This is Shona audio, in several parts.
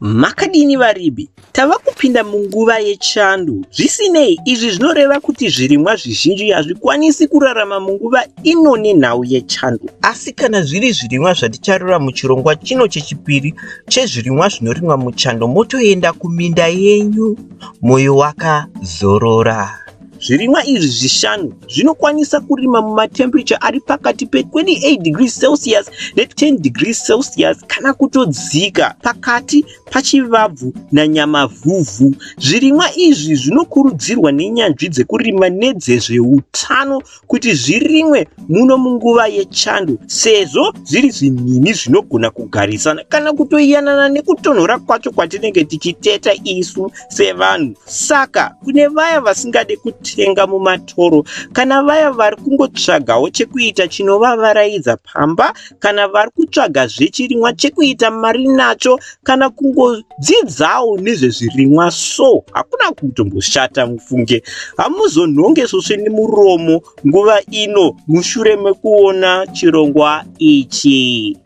Makadini varimi, tava kupinda munguva yechando. Zvisinei, izvi zvinoreva kuti zvirimwa zvizhinji hazvikwanisi kurarama munguva ino nenhau yechando. Asi kana zviri zvirimwa zvaticharora muchirongwa chino chechipiri chezvirimwa zvinorimwa muchando, motoenda kuminda yenyu moyo wakazorora. Zvirimwa izvi zvishanu zvinokwanisa kurima mumatemperature ari pakati pe28 degrees Celsius ne10 degrees Celsius kana kutodzika pakati pachivabvu nanyamavhuvhu. Zvirimwa izvi zvinokurudzirwa nenyanzvi dzekurima nedzezveutano kuti zvirimwe muno munguva yechando, sezvo zviri zvinini zvinogona kugarisana kana kutoyanana nekutonhora kwacho kwatinenge tichiteta isu sevanhu. Saka kune vaya vasingade kutenga mumatoro, kana vaya vari kungotsvagawo chekuita chinovavaraidza pamba, kana vari kutsvaga zvechirimwa chekuita mari nacho, kana kungodzidzawo nezvezvirimwa, so hakuna kutomboshata mufunge. Hamuzonhonge svosve nemuromo nguva ino mushure mekuona chirongwa ichi.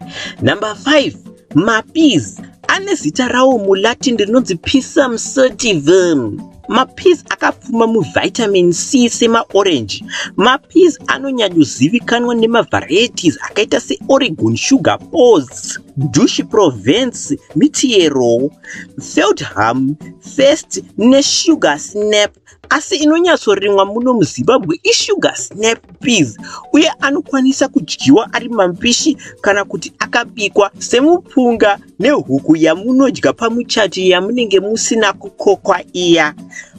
Number 5, mapeas ane zita rawo muLatin rinonzi Pisum sativum. Mapeas akapfuma muvitamin C semaorange. Mapeas anonyanyozivikanwa nemavarieties akaita seOregon Sugar Pause, Dushi Provence, Mitiero, Feldham, First neSugar Snap. Asi inonyatsorimwa muno muZimbabwe iSugar Snap peas, uye anokwanisa kudyiwa ari mambishi kana kuti akabikwa semupunga nehuku yamunodya pamuchati yamunenge musina kukokwa iya.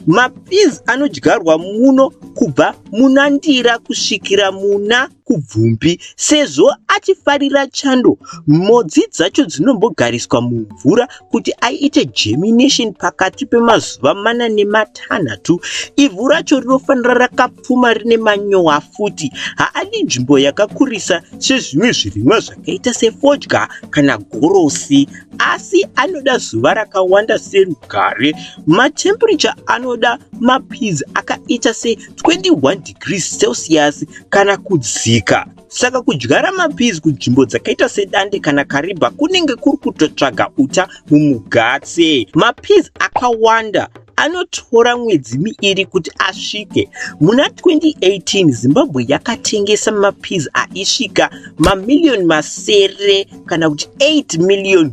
Mapeas anodyarwa muno kubva muna Ndira kusvikira muna kubvumbi. Sezvo achifarira chando, modzi dzacho dzinombogariswa mumvura kuti aite germination pakati pemazuva 4 nematanhatu. Ivhu racho rinofanira rakapfuma rine manyowa futi. Haadi nzvimbo yakakurisa sezvimwe zvirimwa zvakaita sefodya kana gorosi, asi anoda zuva rakawanda serugare. Matemperature anoda mapeas akaita se21 degrees Celsius kana kudzika. Saka kudyara mapeas kunzvimbo dzakaita sedande kana Kariba kunenge kuri kutotsvaga uta mumugatse. Mapeas akawanda anotora mwedzi miiri kuti asvike. Muna 2018 Zimbabwe yakatengesa mapeas aisvika mamiliyoni masere kana kuti $8 million.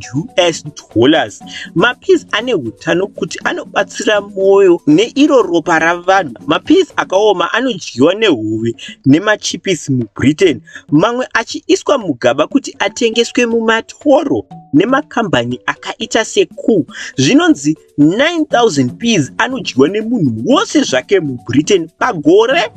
Mapeas ane hutano kuti anobatsira moyo neiro ropa ravanhu. Mapeas akaoma anodyiwa nehove nemachipisi muBritain, mamwe achiiswa mugaba kuti atengeswe mumatoro nemakambani akaita seCool. Zvinonzi 9,000 peas anodyiwa nemunhu wose zvake muBritain pagore,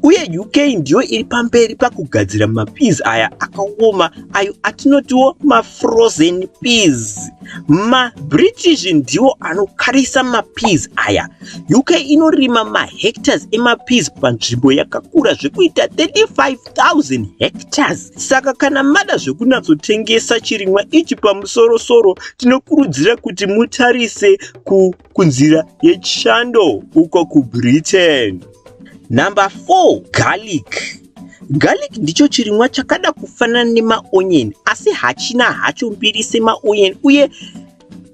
uye UK ndiyo iri pamberi pakugadzira mapeas aya akaoma, ayo atinotiwo mafrozen peas. MaBritish ndiwo anokarisa mapeas aya. UK inorima mahectares emapeas panzvimbo yakakura zvekuita 35,000 hectares. Saka kana mada zvekunatsotengesa chirimwa ichi pamusoro-soro, tinokurudzira kuti mutarise kunzira yechando uko kuBritain. Number 4, garlic. Garlic ndicho chirimwa chakada kufanana nemaonyeni, asi hachina hacho mbiri semaonyeni, uye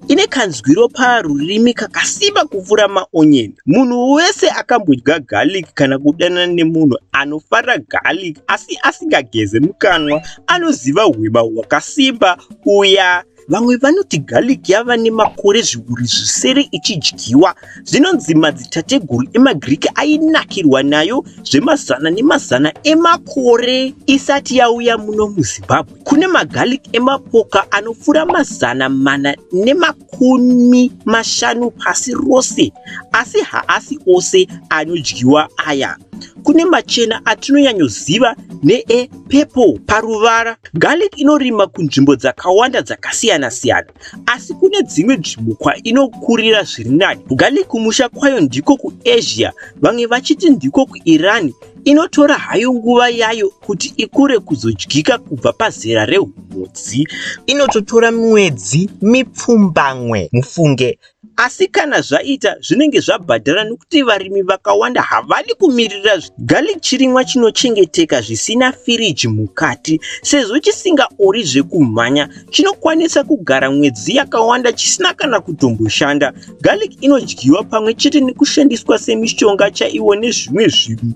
ine kanzwiro parurimi kakasimba kupfuura maonyeni. Munhu wese akambodya garlic kana kudanana nemunhu anofarira garlic asi asingageze mukanwa anoziva hwema hwakasimba uya. Vamwe vanoti garlic yava nemakore zviuru zvisere ichidyiwa. Zvinonzi madzitateguru emaGiriki ainakirwa nayo zvemazana nemazana emakore isati yauya muno muZimbabwe. Kune magarlic emapoka anopfuura 450 pasi rose, asi haasi ose anodyiwa aya. Kune machena atinonyanyoziva neepurple paruvara. Garlic inorima kunzvimbo dzakawanda dzakasiyana-siyana, asi kune dzimwe nzvimbo kwainokurira zviri nani. Garlic kumusha kwayo ndiko kuAsia, vamwe vachiti ndiko kuIran, inotora hayo nguva yayo kuti ikure kuzodyika kubva pazera rehumhodzi. Inototora mwedzi mipfumbamwe mufunge. Asi kana zvaita zvinenge zvabhadhara nokuti varimi vakawanda havadi kumirira. Garlic chirimwa chinochengeteka zvisina firiji mukati, sezvo chisingaori zvekumhanya. Chinokwanisa kugara mwedzi yakawanda chisina kana kutomboshanda. Garlic inodyiwa pamwe chete nekushandiswa semishonga chaiwo nezvimwe zvinhu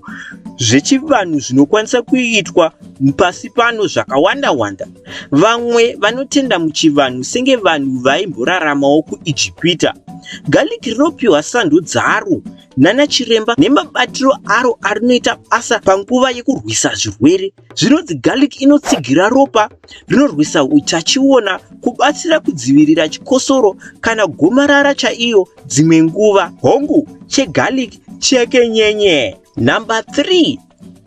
zvechivanhu zvinokwanisa kuitwa pasi pano zvakawanda-wanda. Vamwe vanotenda muchivanhu senge vanhu vaimboraramawo kuIjipita. Garlic rinopiwa sando dzaro nana chiremba nemabatiro aro arinoita basa panguva yekurwisa zvirwere. Zvinonzi garlic inotsigira ropa, rinorwisa utachiona, kubatsira kudzivirira chikosoro kana gomarara chaiyo dzimwe nguva. Hongu chegarlic chekenyenye. Number 3,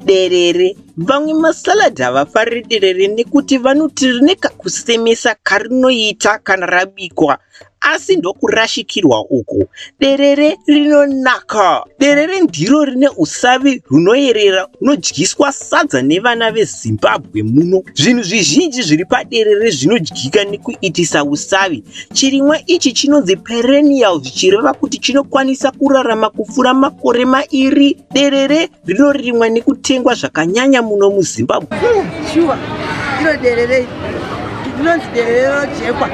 derere. Vamwe masaladi havafariri derere nekuti vanoti rine kakusemesa karinoita kana rabikwa, asi ndokurashikirwa uko. Derere rinonaka. Derere ndiro rine usavi runoyerera unodyiswa sadza nevana veZimbabwe muno. Zvinhu zvizhinji zviri paderere zvinodyika nekuitisa usavi. Chirimwa ichi chinonzi perennial, zvichireva kuti chinokwanisa kurarama kupfuura makore mairi. Derere rinorimwa nekutengwa zvakanyanya muno muZimbabwe. Shuwa, iro derere rinonzi derere rojekwa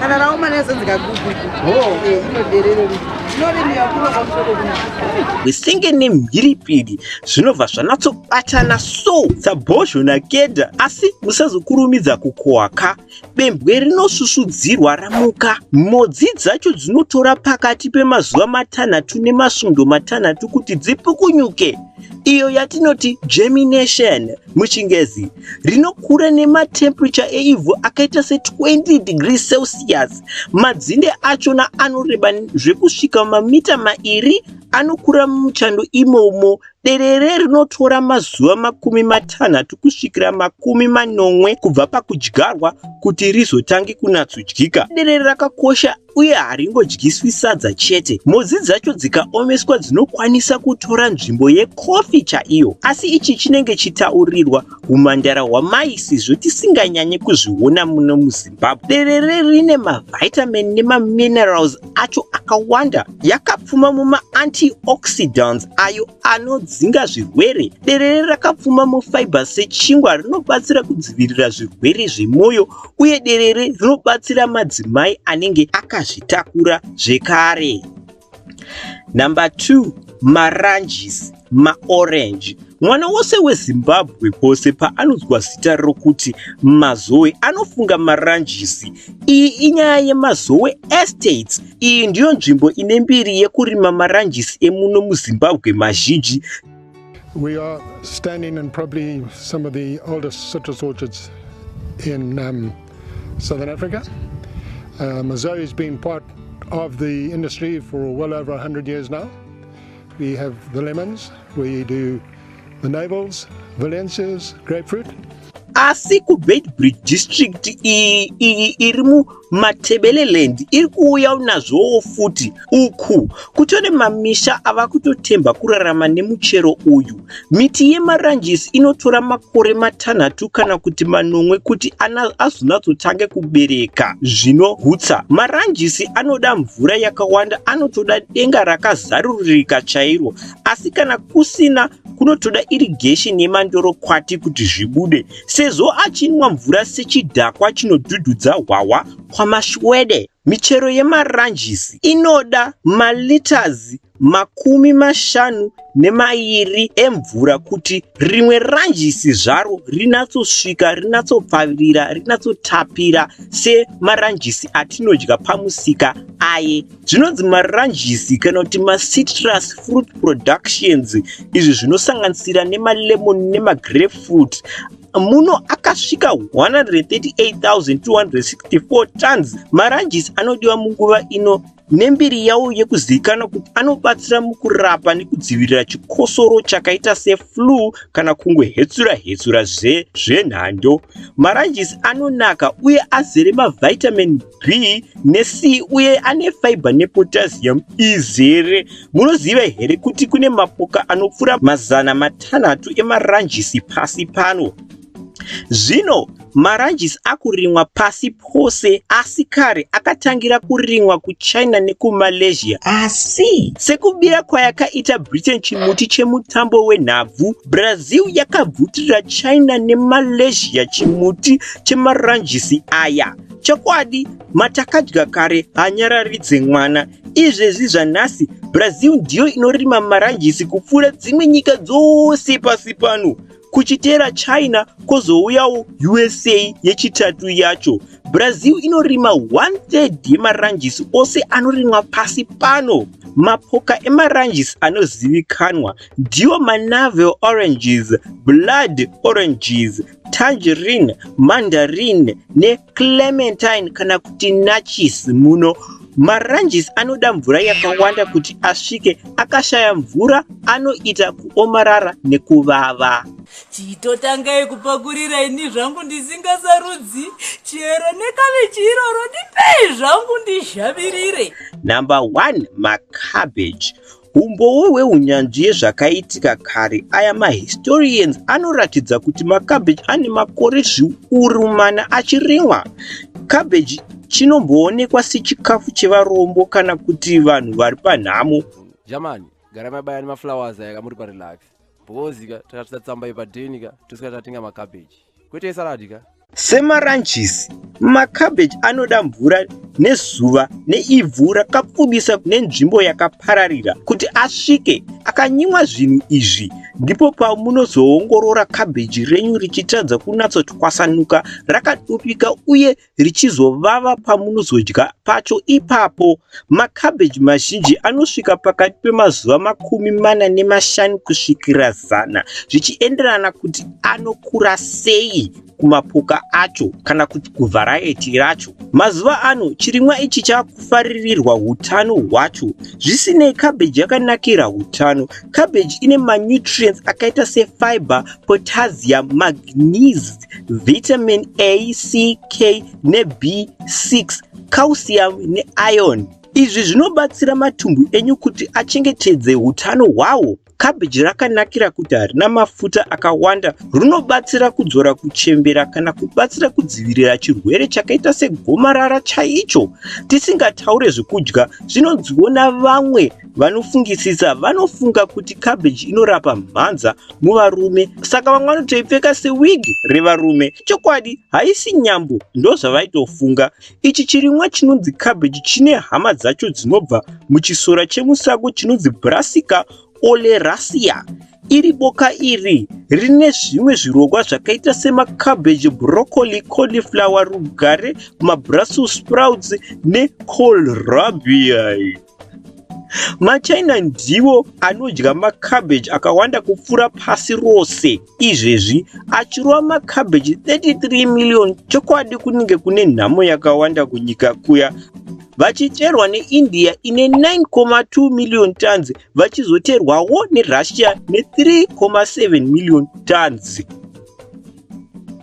kana raoma nezenzikagugu. Iro derere Senge nemhiripiri zvinobva zvanatsobatana so sabhozho nakeda. Asi musazokurumidza kukohaka. Bembwe rinosusudzirwa ramuka. Modzi dzacho dzinotora pakati pemazuva 6 nemasvondo 6 kuti dzipukunyuke. Iyo yatinoti germination muchingezi. Rinokura nematemperature eivhu akaita se 20 degrees Celsius. Madzinde achona anoreba zvekusvika mamita 2. Anokura muChando imomo. Derere rinotora mazuva 60 kusvikira 80 kubva pakudyarwa kuti rizotange kunatsodyika. Derere rakakosha uye haringodyiswi sadza chete. Modzi dzacho dzikaomeswa dzinokwanisa kutora nzvimbo yekofi chaiyo. Asi ichi chinenge chitaurirwa humhandara hwamaisi zvotisinganyanye kuzviona muno muZimbabwe. Derere rine mavitamin nemaminerals acho akawanda. Yakapfuma muma-antioxidants ayo anodzinga zvirwere. Derere rakapfuma mufiber sechingwa rinobatsira kudzivirira zvirwere zvemwoyo, uye derere rinobatsira madzimai anenge akazvitakura zvekare. Number 2, maranjisi, maorange. Mwana wose weZimbabwe pose paanonzwa zita rokuti mazoe anofunga maranjisi. Iyi inyaya yemazoe estates. Iyi ndiyo nzvimbo ine mbiri yekurima maranjisi emuno muZimbabwe mazhinji. We are standing in probably some of the oldest citrus orchards in Southern Africa. Mazoe has been part of the industry for well over 100 years now. We have the lemons, we do the navels, valencias, grapefruit. Asi kuBedbury district iri muMatebeleland iri kuuya nazvowo futi uku kutone mamisha ava kutotemba kurarama nemuchero uyu. Miti yemaranjisi inotora makore 6 kana kuti 8 kuti azonatsotange kubereka zvinogutsa. Maranjisi anoda mvura yakawanda, anotoda denga rakazaruririka chairo. Asi kana kusina, kunotoda irrigation yemandorokwati kuti zvibude. Sezvo achinwa mvura sechidhakwa chinodhudhudza hwawa kwamashwede. Michero yemaranjisi inoda malitazi 52 emvura kuti rimwe ranjisi zvaro rinatsosvika, rinatsopfavirira, rinatsotapira semaranjisi atinodya pamusika aye. Zvinonzi maranjisi kana kuti macitrus fruit productions. Izvi zvinosanganisira nemalemon nemagrapefruit. Muno akasvika 138,264 tons. Maranjisi anodiwa munguva ino nembiri yawo yekuzivikanwa kuti anobatsira mukurapa nekudzivirira chikosoro chakaita seflu kana kungohetsura zvenhando. Maranjisi anonaka uye azere mavitamin B neC uye ane fiber nepotassium izere. Munoziva here kuti kune mapoka anopfuura 600 emaranjisi pasi pano. Zvino maranjisi akurimwa pasi pose, asi kare akatangira kurimwa kuChina nekuMalaysia. Asi sekubira kwayakaita Britain chimuti chemutambo wenhabvu, Brazil yakabvutirira China neMalaysia chimuti chemaranjisi aya. Chokwadi, matakadya kare hanyararidze mwana. Izvezvi zvanhasi Brazil ndiyo inorima maranjisi kupfuura dzimwe nyika dzose pasi pano. Kuchitera China kozouyawo USA yechitatu yacho. Brazil inorima 1/3 yemaranjisi ose anorimwa pasi pano. Mapoka emaranjisi anozivikanwa ndiwo manavel oranges, blood oranges, tangerine, mandarin neclementine kana kuti nachis muno. Maranjisi anoda mvura yakawanda kuti asvike, akashaya mvura anoita kuomarara nekuvava. Chitotangai kupakurira ini zvangu ndisingasarudzi, chero nekave chiroro ndipei zvangu ndizhavirire. Number 1, macabbage. Umbowo hweunyanzvi yezvakaitika kare, aya mahistorians anoratidza kuti macabbage ane makore zviuru mana achirimwa. Cabbage chinomboonekwa sechikafu chevarombo kana kuti vanhu vari panhamo. Jamani, gara mabaya nemaflowers aya muri parelax. Bhozika takatsatsamba ipadenika tisikatatenga macabbage. Kwete salad ka? Semaranjisi, macabbage anoda mvura nezuva neivhu rakapfubisa nenzvimbo yakapararira kuti asvike. Akanyimwa zvinhu izvi ndipo pamunozoongorora cabbage renyu richitadza kunatsotwasanuka, rakatopika uye richizovava pamunozodya pacho ipapo. Macabbage mazhinji anosvika pakati pemazuva 45 kusvikira 100 zvichienderana kuti anokura sei kumapoka acho kana kuti kuvharaiti racho. Mazuva ano chirimwa ichi chakufaririrwa hutano hwacho. Zvisinei cabbage yakanakira hutano. Cabbage ine manutrients akaita sefiber, potassium, magnesium, vitamin A, C, K neB6, calcium neiron. Izvi zvinobatsira matumbu enyu kuti achengetedze hutano hwawo. Cabbage rakanakira kuti harina mafuta akawanda, runobatsira kudzora kuchembera kana kubatsira kudzivirira chirwere chakaita segomarara chaicho. Tisingataure zvekudya, zvinonziwo navamwe vanofungisisa, vanofunga kuti cabbage inorapa mhanza muvarume, saka vamwe vanotoipfeka sewig revarume. Chokwadi haisi nyambo, ndozvavaitofunga. Ichi chirimwa chinonzi cabbage chine hama dzacho dzinobva muchisora chemusango chinonzi Brassica oleracea. Iri boka iri rine zvimwe zvirongwa zvakaita semacabbage, broccoli, cauliflower, rugare, mabrussels sprouts nekohlrabi. MaChina ndiwo anodya macabbage akawanda kupfuura pasi rose. Izvezvi achirova macabbage 33 million. Chokwadi kunenge kune nhamo yakawanda kunyika kuya, vachiterwa neIndia ine 9.2 million tons, vachizoterwawo neRussia ne3.7 million tons.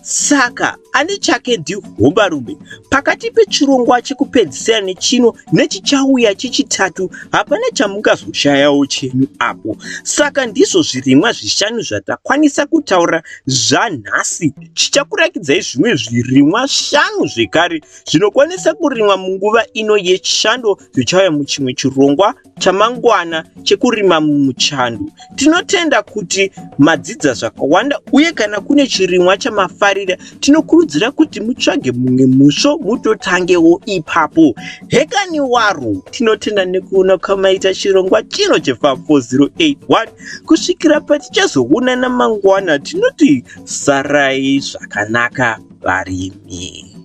Saka ane chake ndihombarume. Pakati pechirongwa chekupedzisira nechino nechichauya chechitatu, hapana chamungazoshayawo chenyu apo. Saka ndizvo zvirimwa 5 zvatakwanisa kutaura zvanhasi. Chichakurakidzai zvimwe zvirimwa 5 zvekare zvinokwanisa kurimwa munguva ino yeChando, zvichauya muchimwe chirongwa chamangwana chekurima muChando. Tinotenda kuti madzidza zvakawanda, uye kana kune chirimwa chamafarira, tinokurudzira kuti mutsvage mumwe musvo mutotangewo ipapo. Hekani waro, tinotenda nekuona kwamaita chirongwa chino cheFarm 4081. Kusvikira patichazoonana mangwana, tinoti sarai zvakanaka varimi.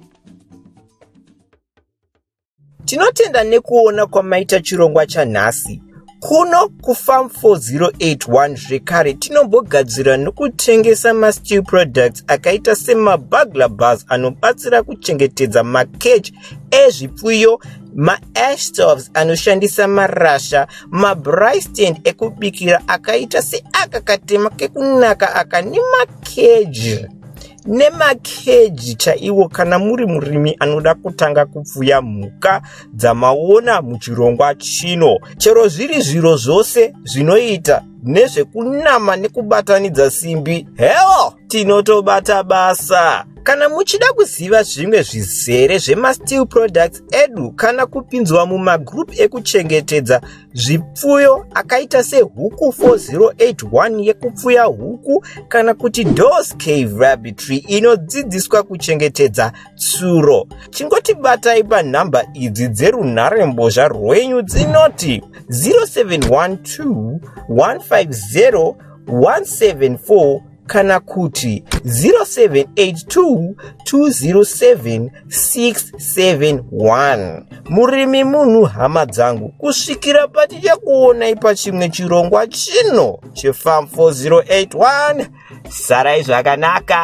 Tinotenda nekuona kwamaita chirongwa chanhasi. Kuno kufarm 4081 zvekare tinombogadzira nokutengesa mastew products akaita semabugler bars anobatsira kuchengetedza makeji ezvipfuyo, maash stoves anoshandisa marasha, mabraai stand ekubikira akaita seaka katema kekunaka aka nemakeji nemakeji chaiwo kana muri murimi anoda kutanga kupfuya mhuka dzamaona muchirongwa chino. Chero zviri zviro zvose zvinoita nezvekunama nekubatanidza simbi, hewo tinotobata basa. Kana muchida kuziva zvimwe zvizere zvemastew products edu kana kupinzwa mumagroup ekuchengetedza zvipfuyo akaita sehuku 4081 yekupfuya huku kana kuti Doors Cave Rabbitry inodzidziswa kuchengetedza tsuro, chingotibatai panhamba idzi dzerunharembozha rwenyu dzinoti 0712 150 174 kana kuti 0782207671. Murimi munhu hama dzangu, kusvikira patichakuonai pachimwe chirongwa chino chefarm 4081. Sarai zvakanaka.